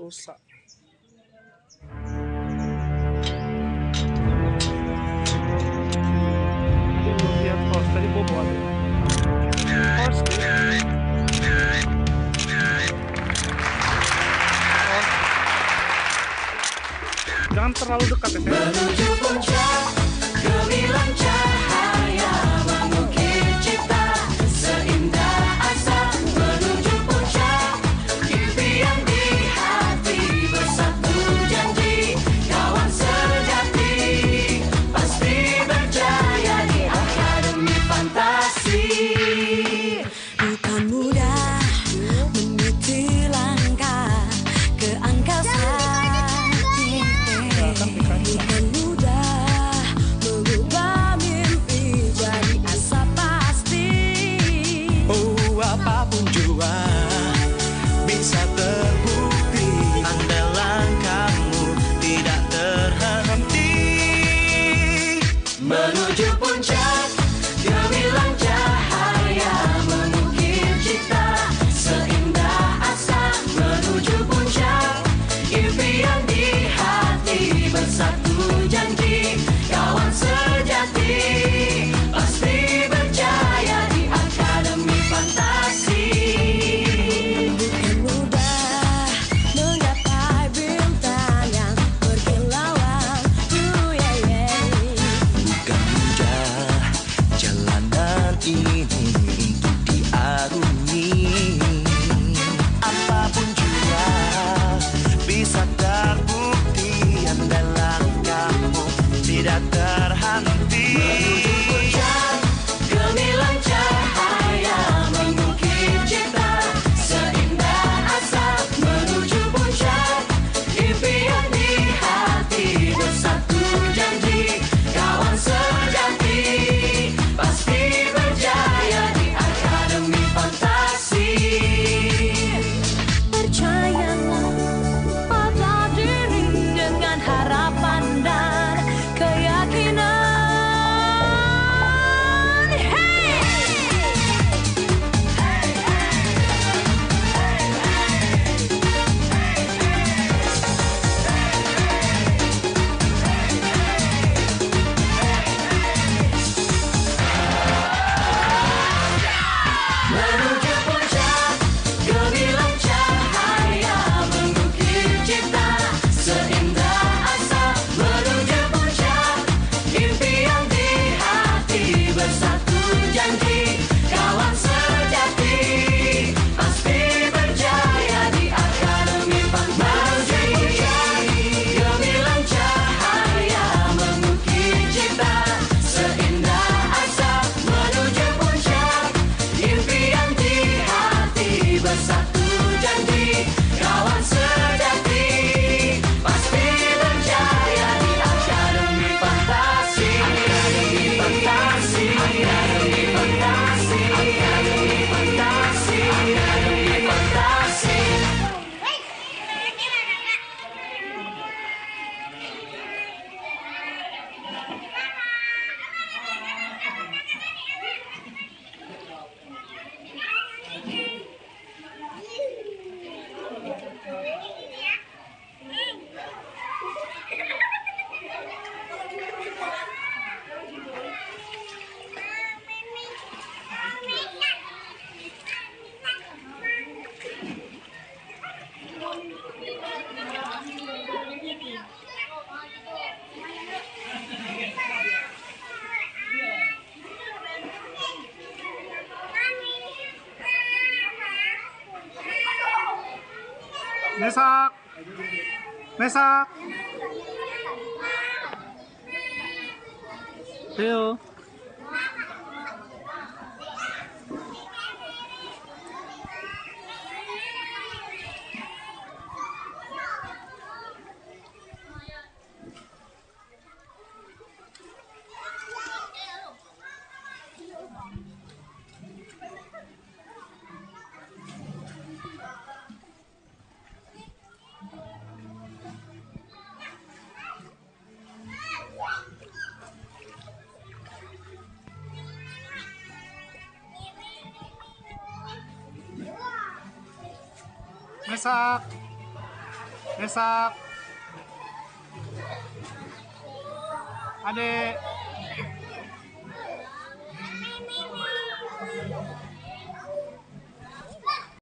rusak. Belum lihat horse tadi bobo ada. Horse deh. Jangan terlalu dekat ya. Menuju puncak, gemilang cahaya mengukir cipta seindah asa. Menuju puncak, impian di hati bersatu janji. Kawan sejati pasti berjaya di akademi fantasi. Bukan mudah meniti langkah ke angkasa. Bukan mudah mengubah mimpi jadi asa pasti. Oh, apapun jua bisa terbukti andai langkahmu tidak terhenti. Menuju puncak, gemilang cahaya mengukir cipta seindah asa. Menuju puncak, impian di hati bersatu janji. Kawan sejati pasti berjaya di akademi fantasi. Bukan mudah menggapai bintang yang berkilauan. Bukan mudah jalanan ini untuk diarungi. Apapun jua bisa terbukti andai langkahmu tidak terhenti. Menuju puncak, gemilang cahaya mengukir cipta seindah asa. Menuju puncak, impian di hati bersatu janji. Kawan sejati pasti berjaya di akademi fantasi. Percayalah pada diri dengan harapan dan keyakinan. Menuju puncak, gemilang cahaya mengukir cipta seindah asa. Menuju puncak, impian di hati bersatu janji. Kawan sejati pasti berjaya di akademi fantasi. Menuju puncak, gemilang cahaya mengukir cipta seindah asa. Menuju puncak, impian di hati bersatu janji. Kawan sejati pasti berjaya di akademi fantasi. Akademi fantasi. Akademi fantasi. Akademi fantasi. Akademi fantasi. Mesak. Mesak. Theo. Mesak. Desak. Adek.